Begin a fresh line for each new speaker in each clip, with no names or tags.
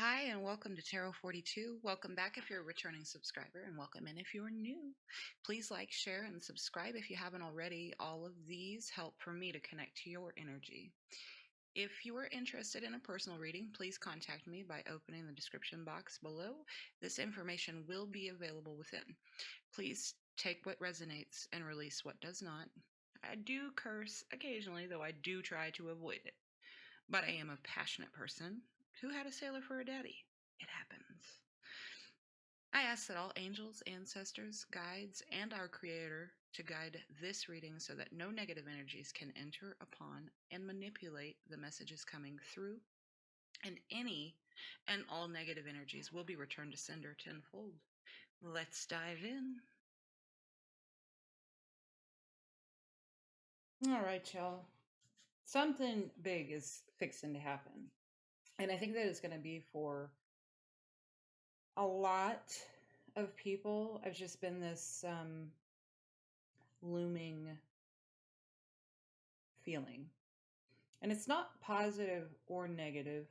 Hi, and welcome to Tarot 42. Welcome back if you're a returning subscriber, and welcome in if you're new. Please like, share, and subscribe if you haven't already. All of these help for me to connect to your energy. If you are interested in a personal reading, please contact me by opening the description box below. This information will be available within. Please take what resonates and release what does not. I do curse occasionally, though I do try to avoid it. But I am a passionate person who had a sailor for a daddy. It happens. I ask that all angels, ancestors, guides, and our Creator to guide this reading so that no negative energies can enter upon and manipulate the messages coming through, and any and all negative energies will be returned to sender tenfold. Let's dive in. All right, y'all. Something big is fixing to happen. And I think that it's going to be for a lot of people. I've just been this looming feeling. And it's not positive or negative.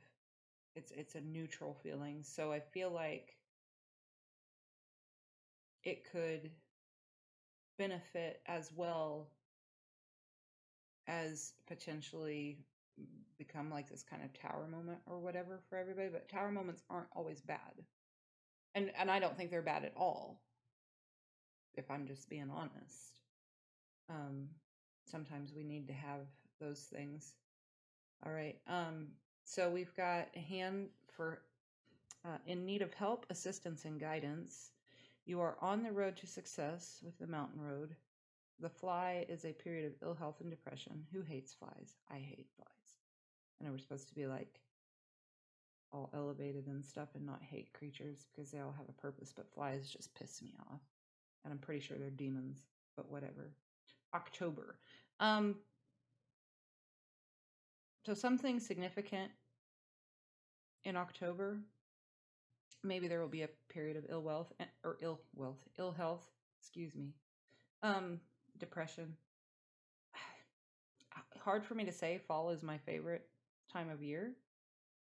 It's a neutral feeling. So I feel like it could benefit as well as potentially become like this kind of tower moment or whatever for everybody. But tower moments aren't always bad. And I don't think they're bad at all, if I'm just being honest. Sometimes we need to have those things. All right. So we've got a hand for in need of help, assistance, and guidance. You are on the road to success with the mountain road. The fly is a period of ill health and depression. Who hates flies? I hate flies. I know we're supposed to be like all elevated and stuff and not hate creatures because they all have a purpose, but flies just piss me off. And I'm pretty sure they're demons, but whatever. October. So something significant in October. Maybe there will be a period of ill health, excuse me. Depression. Hard for me to say. Fall is my favorite time of year.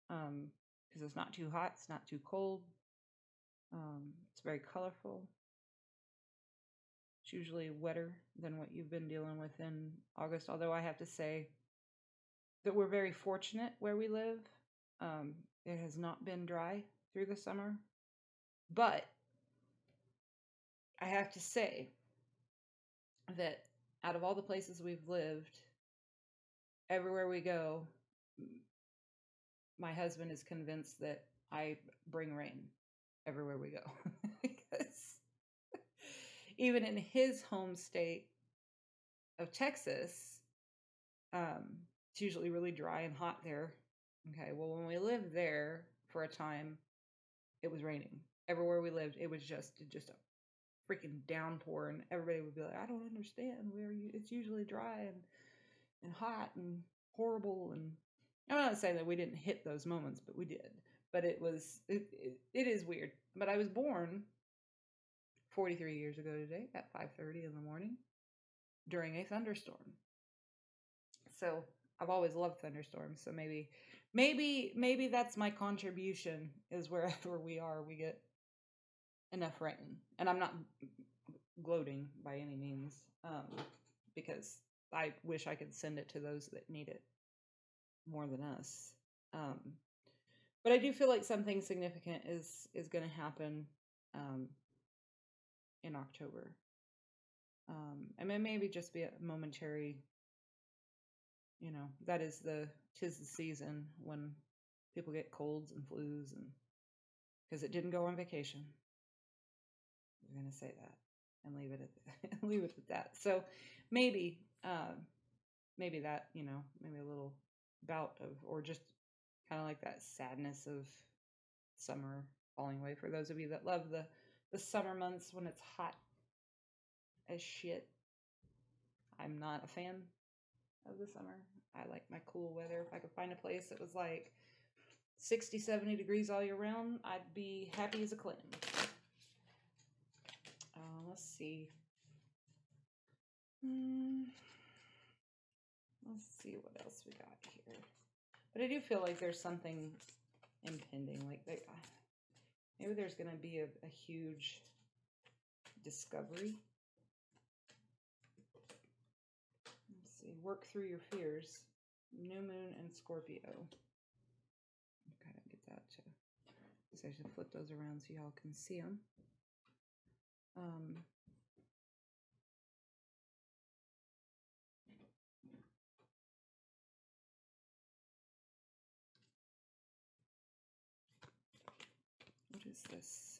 Because it's not too hot, it's not too cold. It's very colorful. It's usually wetter than what you've been dealing with in August, although I have to say that we're very fortunate where we live. It has not been dry through the summer, but I have to say that out of all the places we've lived, everywhere we go, my husband is convinced that I bring rain everywhere we go. Because even in his home state of Texas, it's usually really dry and hot there. Okay, well, when we lived there for a time, it was raining. Everywhere we lived, it was just a freaking downpour, and everybody would be like, I don't understand where you, it's usually dry and hot and horrible. And I'm not saying that we didn't hit those moments, but we did. But it is weird. But I was born 43 years ago today at 5:30 in the morning during a thunderstorm. So I've always loved thunderstorms. So maybe that's my contribution, is wherever we are, we get enough rain. And I'm not gloating by any means, because I wish I could send it to those that need it more than us. But I do feel like something significant is going to happen in October. And it maybe just be a momentary, that is tis the season when people get colds and flus, and because it didn't go on vacation. We're going to say that and leave it at that. So maybe that, maybe a little bout of, or just kind of like that sadness of summer falling away. For those of you that love the summer months when it's hot as shit. I'm not a fan of the summer. I like my cool weather. If I could find a place that was like 60, 70 degrees all year round, I'd be happy as a clam. Let's see. Let's see what else we got here. But I do feel like there's something impending. Like maybe there's going to be a huge discovery. Let's see. Work through your fears. New moon and Scorpio. Okay, get that too. So I should flip those around so y'all can see them. What is this?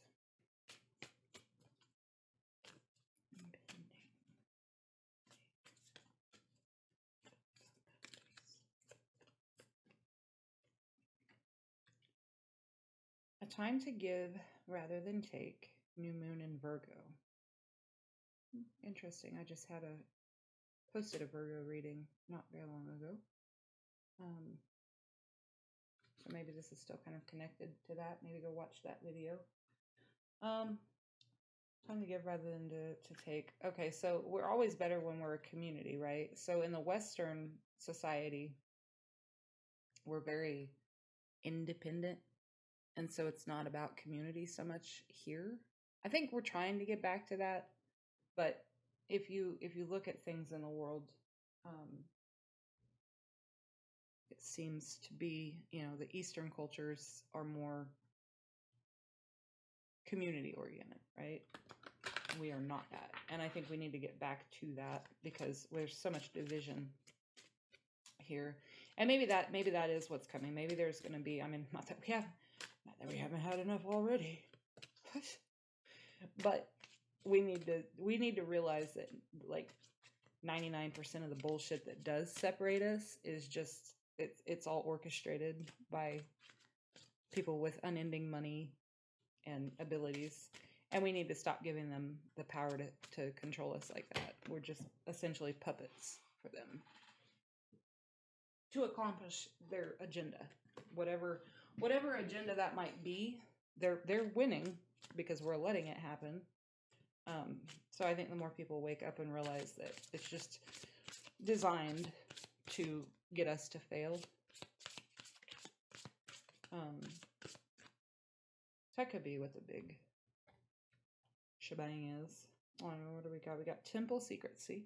A time to give rather than take. New moon in Virgo. Interesting. I just had posted a Virgo reading not very long ago. So maybe this is still kind of connected to that. Maybe go watch that video. Time to give rather than to take. Okay, so we're always better when we're a community, right? So in the Western society, we're very independent. And so it's not about community so much here. I think we're trying to get back to that. But if you look at things in the world, it seems to be, the Eastern cultures are more community oriented, right? We are not that. And I think we need to get back to that because there's so much division here. And maybe that is what's coming. Maybe there's going to be, not that we haven't had enough already. But we need to realize that like 99% of the bullshit that does separate us is just it's all orchestrated by people with unending money and abilities, and we need to stop giving them the power to control us like that. We're just essentially puppets for them to accomplish their agenda, whatever agenda that might be. They're winning because we're letting it happen. So I think the more people wake up and realize that it's just designed to get us to fail. That could be what the big shebang is. I don't know, what do we got? We got temple secrecy,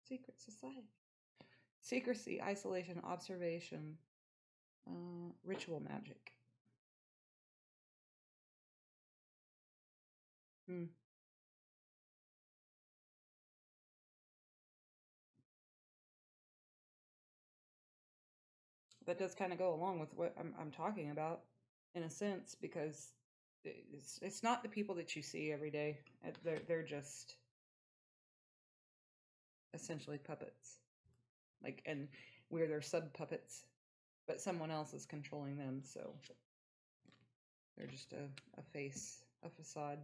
secret society, secrecy, isolation, observation, ritual magic. That does kind of go along with what I'm talking about, in a sense, because it's not the people that you see every day. They're just essentially puppets, like, and we're their sub puppets, but someone else is controlling them. So they're just a face, a facade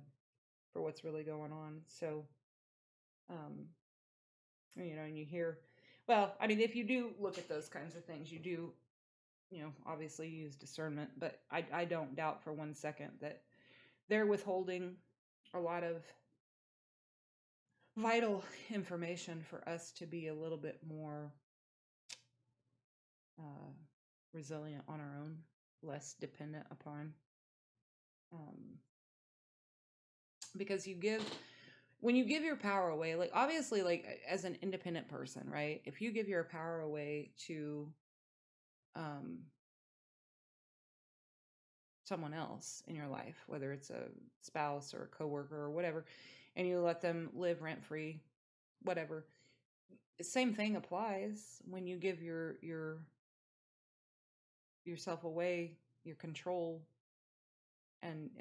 for what's really going on. So, and you hear, well, if you do look at those kinds of things, you do, obviously use discernment, but I don't doubt for 1 second that they're withholding a lot of vital information for us to be a little bit more resilient on our own, less dependent upon. Because when you give your power away, like obviously, like as an independent person, right? If you give your power away to someone else in your life, whether it's a spouse or a coworker or whatever, and you let them live rent free, whatever, the same thing applies when you give yourself away, your control, and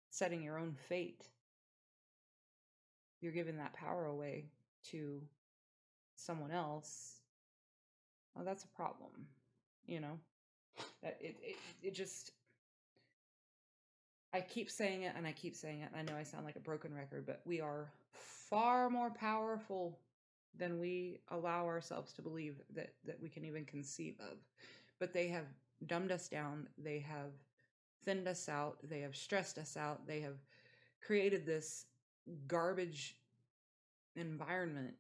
setting your own fate. You're giving that power away to someone else. Well, that's a problem, that it just, I keep saying it and I keep saying it. I know I sound like a broken record, but we are far more powerful than we allow ourselves to believe that we can even conceive of. But they have dumbed us down. They have thinned us out. They have stressed us out. They have created this garbage environment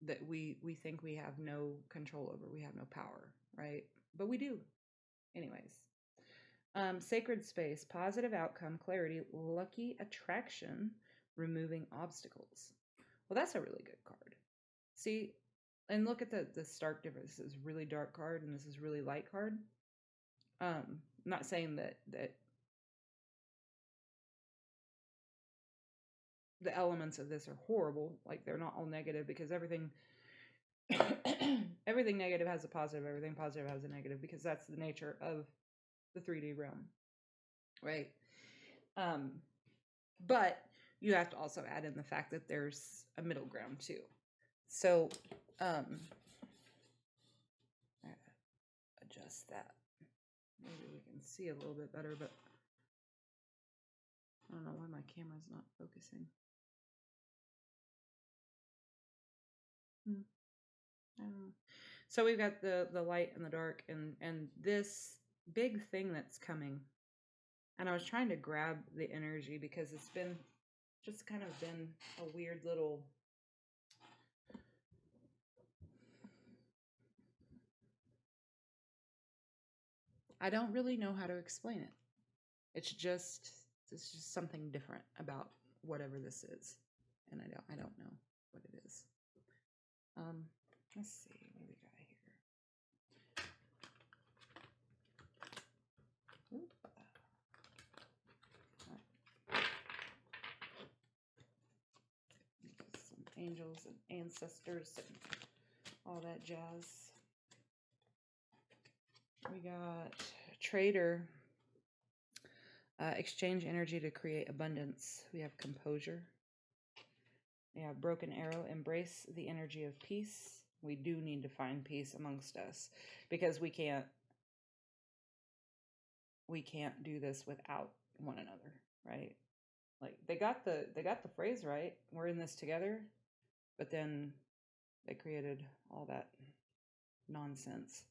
that we think we have no control over. We have no power, right? But we do. Anyways, sacred space, positive outcome, clarity, lucky attraction, removing obstacles. Well, that's a really good card. See, and look at the stark difference. This is really dark card, and this is really light card. I'm not saying that the elements of this are horrible. Like, they're not all negative, because everything everything negative has a positive, everything positive has a negative, because that's the nature of the 3D realm, right? But you have to also add in the fact that there's a middle ground too. So adjust that. Maybe we can see a little bit better, but I don't know why my camera's not focusing. I don't know. So we've got the light and the dark, and this big thing that's coming. And I was trying to grab the energy, because it's been just kind of been a weird little I don't really know how to explain it. It's just something different about whatever this is, and I don't know what it is. Let's see what we got here. Some angels and ancestors and all that jazz. We got trader. Exchange energy to create abundance. We have composure. We have broken arrow. Embrace the energy of peace. We do need to find peace amongst us, because we can't do this without one another, right? Like, they got the phrase right. We're in this together, but then they created all that nonsense.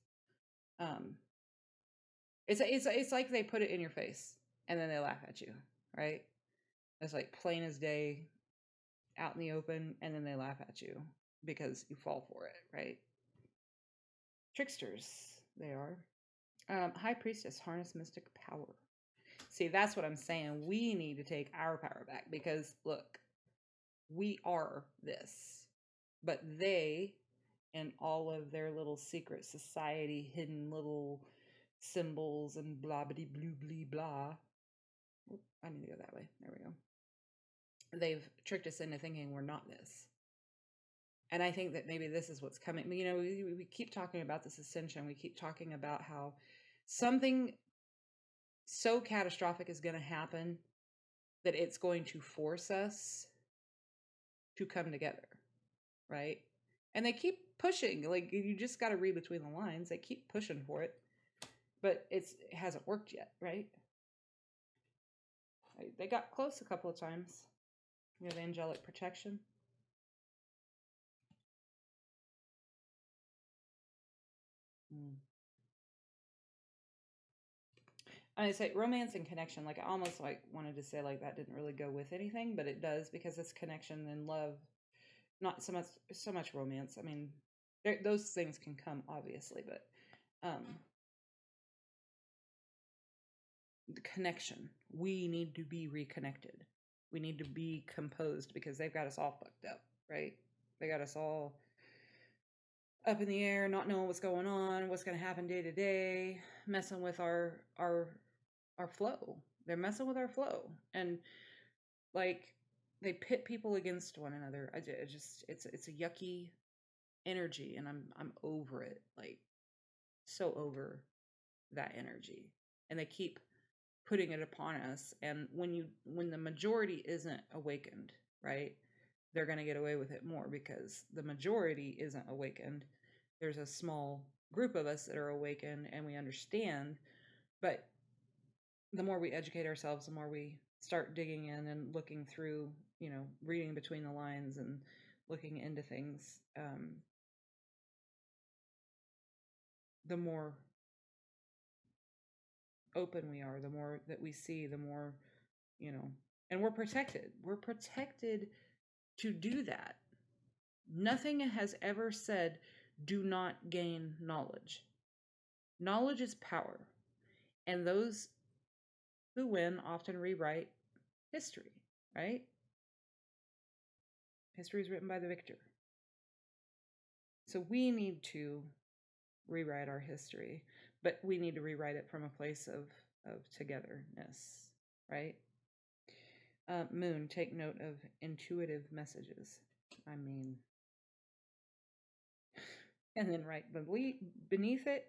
It's like they put it in your face and then they laugh at you, right? It's like plain as day, out in the open, and then they laugh at you because you fall for it, right? Tricksters, they are. High Priestess, harness mystic power. See, that's what I'm saying. We need to take our power back, because look, we are this, but they, and all of their little secret society, hidden little symbols and blah blah blah blah. I need to go that way. There we go. They've tricked us into thinking we're not this. And I think that maybe this is what's coming. You know, we keep talking about this ascension. We keep talking about how something so catastrophic is going to happen that it's going to force us to come together, right? And they keep pushing. Like, you just got to read between the lines. They keep pushing for it, but it hasn't worked yet, right? They got close a couple of times. We have angelic protection. I say romance and connection. Like, I almost wanted to say like that didn't really go with anything, but it does, because it's connection and love, not so much romance. I mean, those things can come, obviously, but the connection. We need to be reconnected. We need to be composed, because they've got us all fucked up, right? They got us all up in the air, not knowing what's going on, what's going to happen day to day, messing with our flow. They're messing with our flow, and like, they pit people against one another. It's a yucky energy, and I'm over it. Like, so over that energy, and they keep putting it upon us. And when the majority isn't awakened, right, they're going to get away with it more, because the majority isn't awakened. There's a small group of us that are awakened and we understand, but the more we educate ourselves, the more we start digging in and looking through, reading between the lines and looking into things, the more open we are, the more that we see, the more, and we're protected. We're protected to do that. Nothing has ever said, do not gain knowledge. Knowledge is power. And those who win often rewrite history, right? History is written by the victor. So we need to rewrite our history, but we need to rewrite it from a place of togetherness, right? Moon, take note of intuitive messages. I mean, and then right beneath it,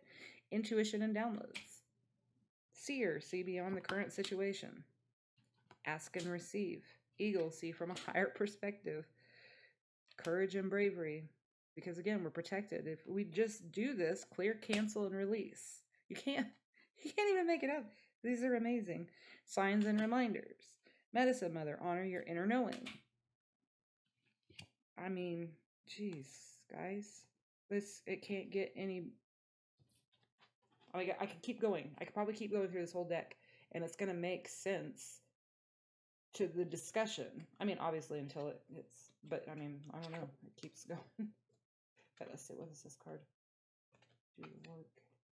intuition and downloads. Seer, see beyond the current situation. Ask and receive. Eagle, see from a higher perspective. Courage and bravery, because again, we're protected. If we just do this, clear, cancel, and release. You can't even make it up. These are amazing. Signs and reminders. Medicine Mother, honor your inner knowing. I mean, geez, guys, it can't get any. I could keep going. I could probably keep going through this whole deck, and it's going to make sense to the discussion. I mean, obviously until it's, but I mean, I don't know. It keeps going. But let's see, what is this card? Do the work,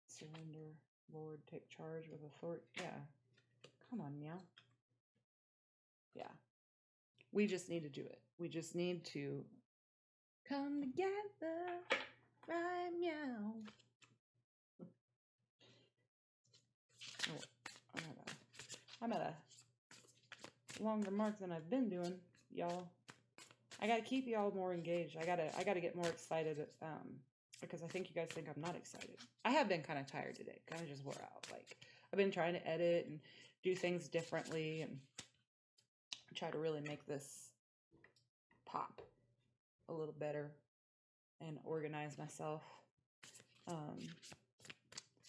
surrender, Lord, take charge with authority. Yeah. Come on, meow. Yeah. We just need to do it. We just need to come together, right, meow. Oh, I'm at a longer mark than I've been doing, y'all. I gotta keep y'all more engaged. I gotta get more excited, because I think you guys think I'm not excited. I have been kind of tired today, kind of just wore out. Like, I've been trying to edit and do things differently and try to really make this pop a little better and organize myself.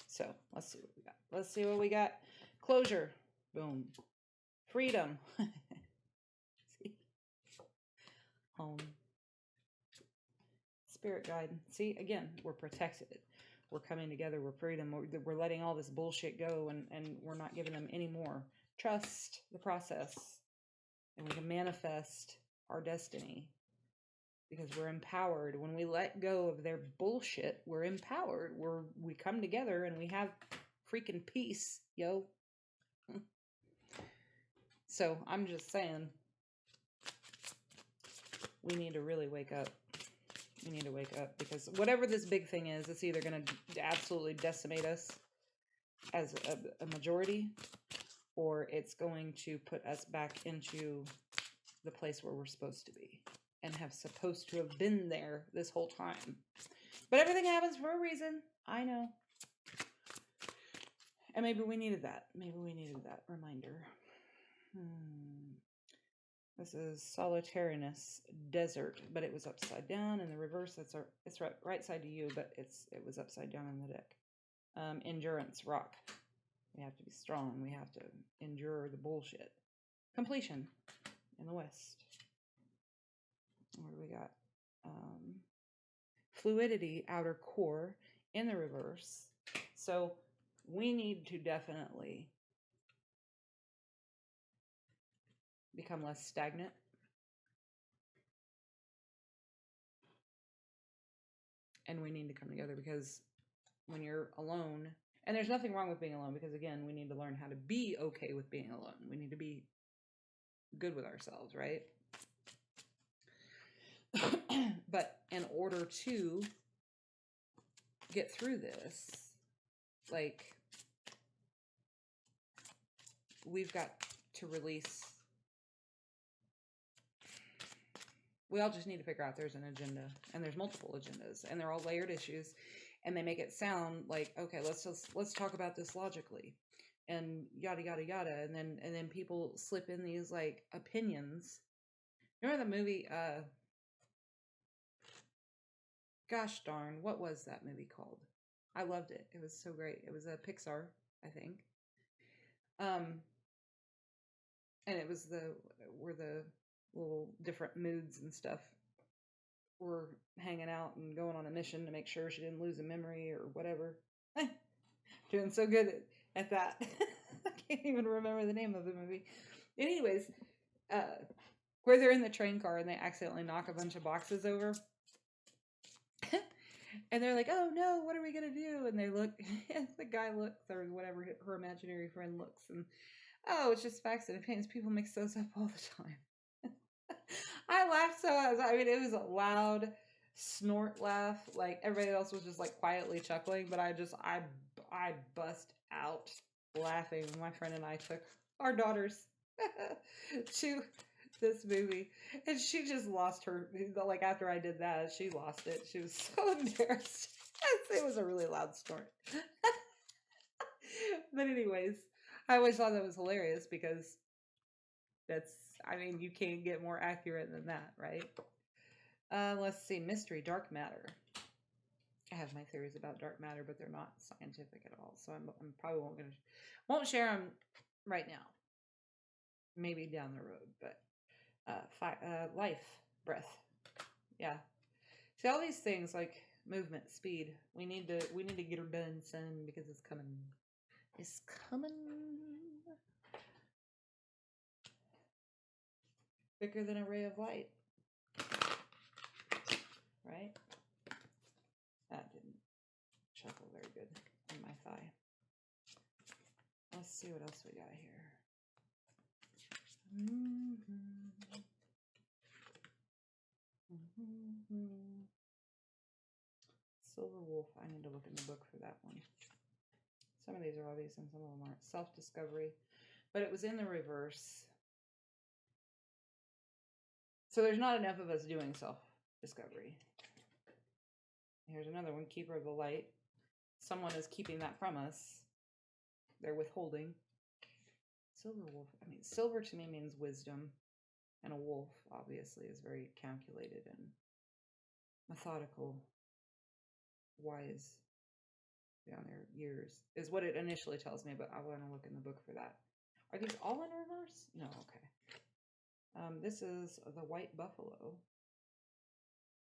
So let's see what we got. Let's see what we got. Closure. Boom. Freedom. See? Home. Spirit guide. See, again, we're protected. We're coming together. We're freedom. We're letting all this bullshit go, and we're not giving them any more. Trust the process, and we can manifest our destiny because we're empowered. When we let go of their bullshit, we're empowered. We come together and we have freaking peace, yo. So I'm just saying, we need to really wake up. We need to wake up, because whatever this big thing is, it's either going to absolutely decimate us as a majority, or it's going to put us back into the place where we're supposed to be and have supposed to have been there this whole time. But everything happens for a reason. I know. And maybe we needed that. Maybe we needed that reminder. This is Solitariness Desert, but it was upside down in the reverse. It's right side to you, but it was upside down on the deck. Endurance Rock. We have to be strong. We have to endure the bullshit. Completion in the West. What do we got? Fluidity, Outer Core in the reverse. So we need to definitely become less stagnant. And we need to come together, because when you're alone, and there's nothing wrong with being alone, because again, we need to learn how to be okay with being alone. We need to be good with ourselves, right? But in order to get through this, like, we've got to release. We all just need to figure out there's an agenda, and there's multiple agendas, and they're all layered issues, and they make it sound like, okay, let's talk about this logically, and yada yada yada, and then people slip in these like opinions. Remember the movie? Gosh darn, what was that movie called? I loved it. It was so great. It was a Pixar, I think. And it was where the little different moods and stuff were hanging out and going on a mission to make sure she didn't lose a memory or whatever. Doing so good at that. I can't even remember the name of the movie. Anyways, where they're in the train car and they accidentally knock a bunch of boxes over. And they're like, oh no, what are we going to do? And they look, and the guy looks, or whatever her imaginary friend looks, and oh, it's just facts and opinions. People mix those up all the time. I laughed so I mean, it was a loud snort laugh. Like everybody else was just like quietly chuckling, but I bust out laughing. My friend and I took our daughters to this movie, and she just lost her. Like after I did that, she lost it. She was so embarrassed. It was a really loud snort. But anyways, I always thought that was hilarious because that's, I mean, you can't get more accurate than that, right? Let's see, mystery, dark matter. I have my theories about dark matter, but they're not scientific at all, so I'm probably won't share them right now. Maybe down the road, but life, breath, yeah. See, all these things like movement, speed. We need to get her done soon because it's coming. It's coming. Quicker than a ray of light. Right? That didn't chuckle very good in my thigh. Let's see what else we got here. Silver Wolf. I need to look in the book for that one. Some of these are obvious and some of them aren't. Self-discovery. But it was in the reverse. So there's not enough of us doing self-discovery. Here's another one. Keeper of the light. Someone is keeping that from us. They're withholding. Silver wolf. I mean, silver to me means wisdom. And a wolf, obviously, is very calculated and methodical, wise beyond their years, is what it initially tells me, but I want to look in the book for that. Are these all in reverse? No, okay. This is the white buffalo.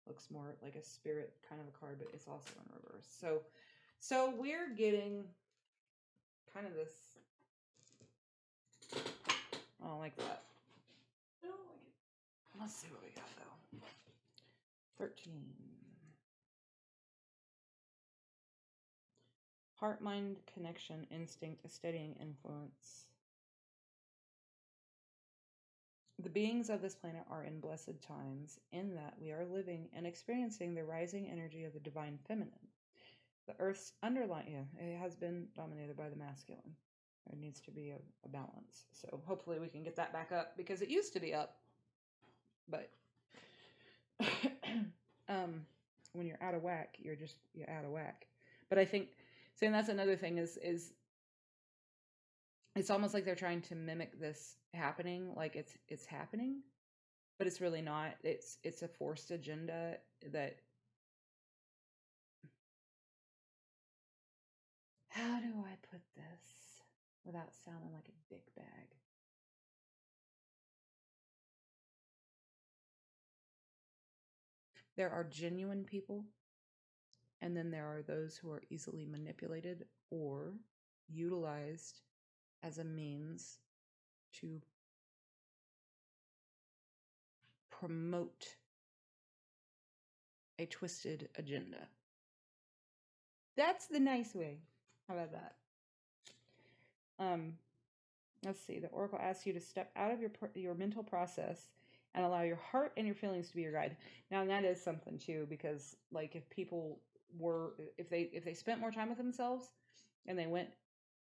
Looks more like a spirit kind of a card, but it's also in reverse. So we're getting kind of this. I don't like that. I don't like it. Let's see what we got though. 13. Heart-mind connection, instinct, a steadying influence. The beings of this planet are in blessed times, in that we are living and experiencing the rising energy of the divine feminine. The Earth's underlying, it has been dominated by the masculine. There needs to be a balance. So hopefully we can get that back up because it used to be up. But when you're out of whack, you're out of whack. But I think, saying that's another thing is it's almost like they're trying to mimic this happening, like it's happening, but it's really not. It's a forced agenda that. How do I put this without sounding like a dick bag? There are genuine people, and then there are those who are easily manipulated or utilized as a means to promote a twisted agenda. That's the nice way. How about that? Let's see. The Oracle asks you to step out of your mental process and allow your heart and your feelings to be your guide. Now, that is something too, because like if people were, if they spent more time with themselves and they went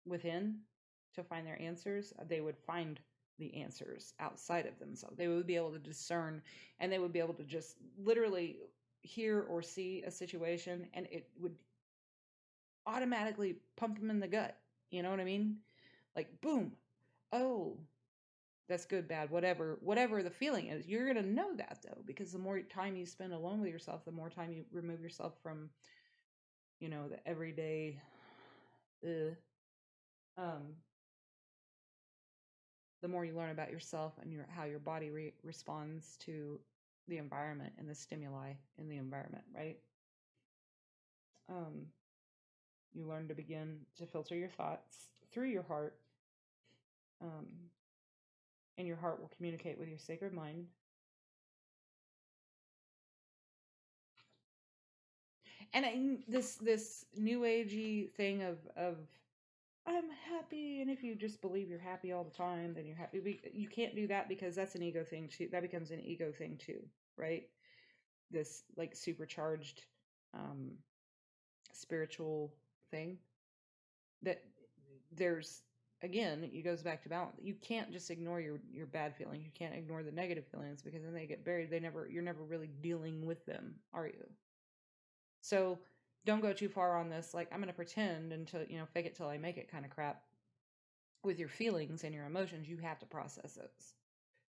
within to find their answers, they would find the answers outside of themselves. They would be able to discern, and they would be able to just literally hear or see a situation, and it would automatically pump them in the gut. You know what I mean? Like, boom. Oh, that's good, bad, whatever the feeling is. You're going to know that, though, because the more time you spend alone with yourself, the more time you remove yourself from, the everyday, the more you learn about yourself and how your body responds to the environment and the stimuli in the environment, right? You learn to begin to filter your thoughts through your heart, and your heart will communicate with your sacred mind. And this new agey thing of I'm happy, and if you just believe you're happy all the time, then you're happy. You can't do that because that's an ego thing too. That becomes an ego thing too, right? This like supercharged um, spiritual thing that there's again it goes back to balance. You can't just ignore your bad feelings. You can't ignore the negative feelings because then they get buried. You're never really dealing with them, are you? So don't go too far on this like I'm going to pretend until fake it till I make it kind of crap. With your feelings and your emotions, you have to process those.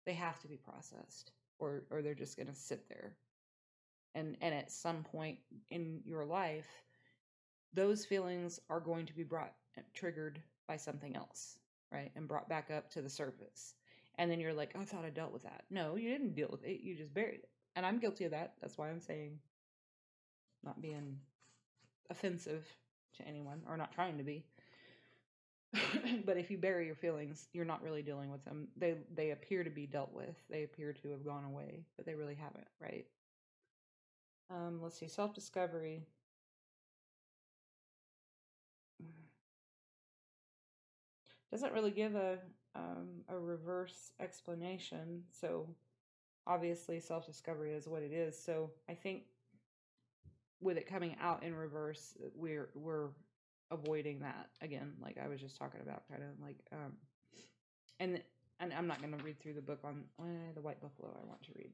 They have to be processed, or they're just going to sit there. And at some point in your life, those feelings are going to be triggered by something else, right? And brought back up to the surface. And then you're like, oh, I thought I dealt with that. No, you didn't deal with it. You just buried it. And I'm guilty of that. That's why I'm saying not being offensive to anyone or not trying to be. But if you bury your feelings, you're not really dealing with them. They appear to be dealt with. They appear to have gone away, but they really haven't, right? Let's see, self-discovery. Doesn't really give a reverse explanation. So obviously self-discovery is what it is. So I think with it coming out in reverse, we're avoiding that again, like I was just talking about, kind of like and I'm not going to read through the book on the White Buffalo. I want to read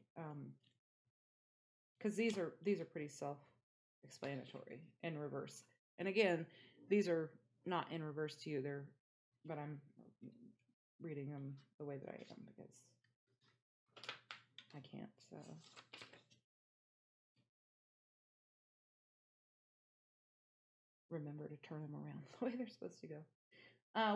because these are pretty self-explanatory in reverse. And again, these are not in reverse to you. But I'm reading them the way that I am because I can't. So remember to turn them around the way they're supposed to go.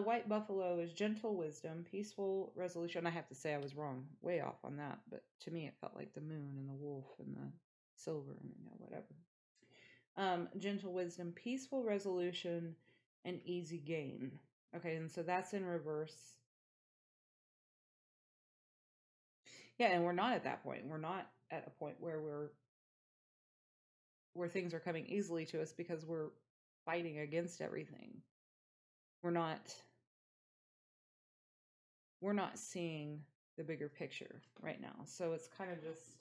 White Buffalo is gentle wisdom, peaceful resolution. I have to say I was wrong, way off on that. But to me, it felt like the moon and the wolf and the silver and whatever. Gentle wisdom, peaceful resolution, and easy gain. Okay, and so that's in reverse. Yeah, and we're not at that point. We're not at a point where things are coming easily to us because we're fighting against everything. We're not seeing the bigger picture right now. So it's kind of just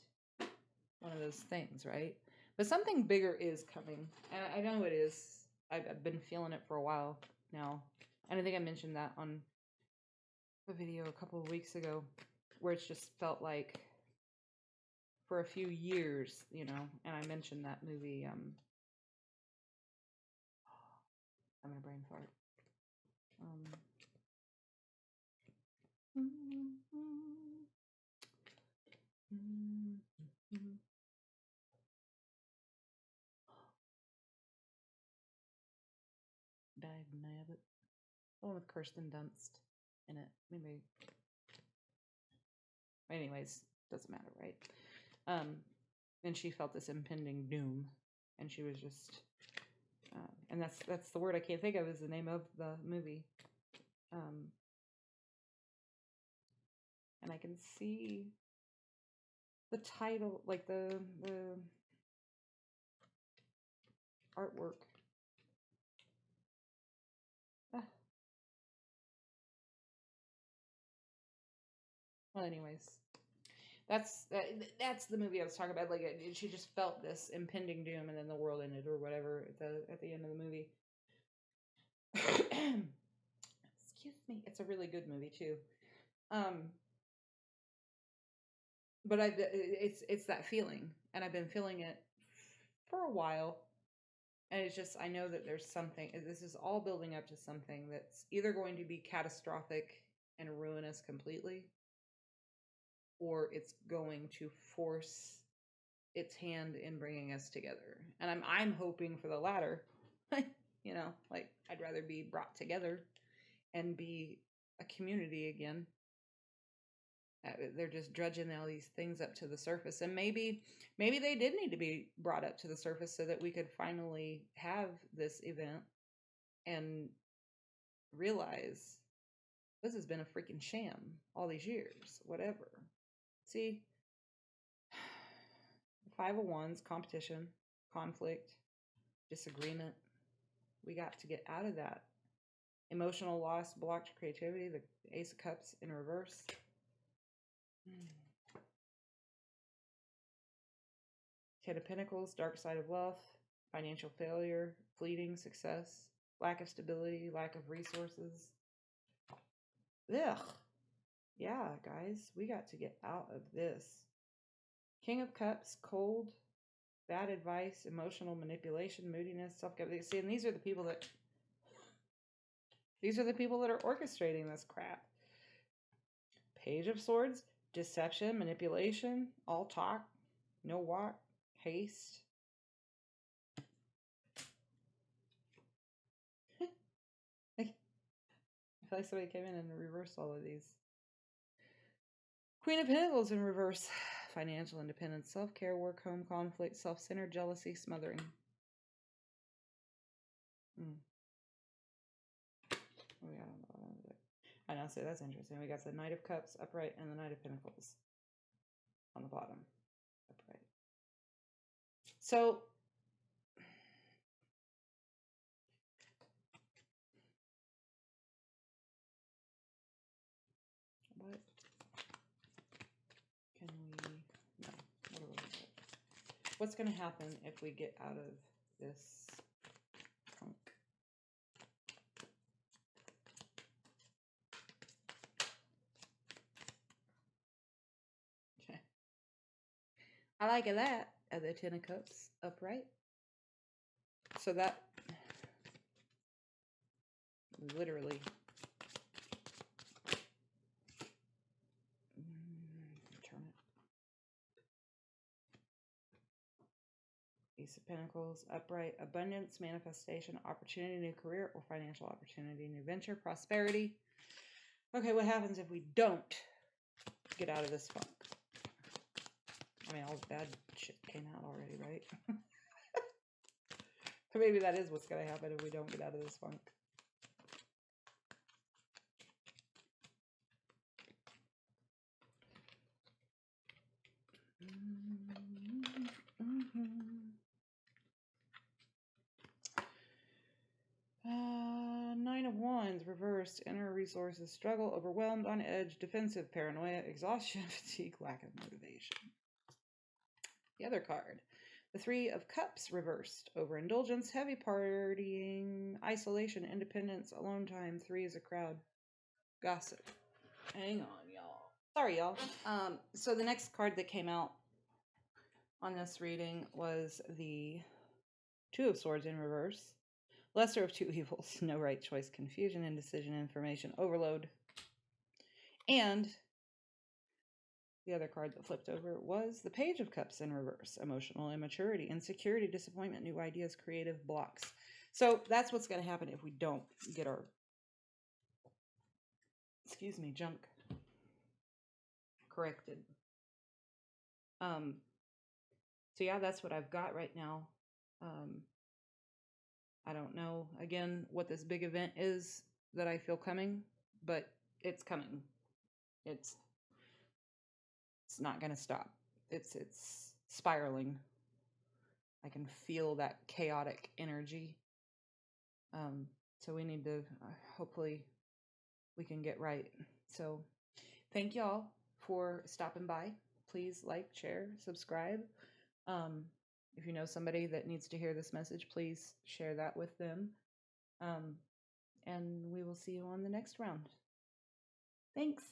one of those things, right? But something bigger is coming. And I know it is. I've been feeling it for a while now. And I think I mentioned that on a video a couple of weeks ago where it's just felt like for a few years, and I mentioned that movie, I'm gonna brain fart. Diagnabbit. The one with Kirsten Dunst in it. Maybe. Anyways, doesn't matter, right? And she felt this impending doom, and she was just, and that's the word I can't think of is the name of the movie. And I can see the title, like the artwork. Well, anyways, that's the movie I was talking about. Like she just felt this impending doom, and then the world ended, or whatever at the end of the movie. Excuse me. It's a really good movie too. But it's that feeling, and I've been feeling it for a while, and it's just I know that there's something. This is all building up to something that's either going to be catastrophic and ruinous completely, or it's going to force its hand in bringing us together. And I'm hoping for the latter. Like I'd rather be brought together and be a community again. They're just dredging all these things up to the surface, and maybe they did need to be brought up to the surface so that we could finally have this event and realize this has been a freaking sham all these years. Whatever. See, 5 of Wands, competition, conflict, disagreement. We got to get out of that. Emotional loss, blocked creativity, the Ace of Cups in reverse. Ten of Pentacles, dark side of wealth, financial failure, fleeting success, lack of stability, lack of resources. Ugh. Yeah, guys, we got to get out of this. King of Cups, cold, bad advice, emotional manipulation, moodiness, self-giving. See, and these are the people that are orchestrating this crap. Page of Swords, deception, manipulation, all talk, no walk, haste. I feel like somebody came in and reversed all of these. Queen of Pentacles in reverse. Financial independence, self-care, work, home, conflict, self-centered, jealousy, smothering. Oh, yeah, I know, so that's interesting. We got the Knight of Cups upright and the Knight of Pentacles on the bottom upright. So what can we, no, what are we looking at? What's going to happen if we get out of this funk? Okay. I like that at the Ten of Cups upright. So that literally turn it. Ace of Pentacles upright, abundance, manifestation, opportunity, new career or financial opportunity, new venture, prosperity. Okay, what happens if we don't get out of this funk? I mean, all the bad shit came out already, right? Maybe that is what's going to happen if we don't get out of this funk. Nine of Wands, reversed, inner resources, struggle, overwhelmed, on edge, defensive, paranoia, exhaustion, fatigue, lack of motivation. The other card, the Three of Cups, reversed, overindulgence, heavy partying, isolation, independence, alone time, three is a crowd, gossip. Hang on, y'all. Sorry, y'all. So the next card that came out on this reading was the Two of Swords in reverse. Lesser of two evils, no right choice, confusion, indecision, information overload. And the other card that flipped over was the Page of Cups in reverse. Emotional immaturity, insecurity, disappointment, new ideas, creative blocks. So that's what's going to happen if we don't get our, junk corrected. So yeah, that's what I've got right now. I don't know, again, what this big event is that I feel coming, but it's coming. It's not going to stop. It's spiraling. I can feel that chaotic energy. So we need to, hopefully we can get right. So thank y'all for stopping by. Please like, share, subscribe. If you know somebody that needs to hear this message, please share that with them. And we will see you on the next round. Thanks.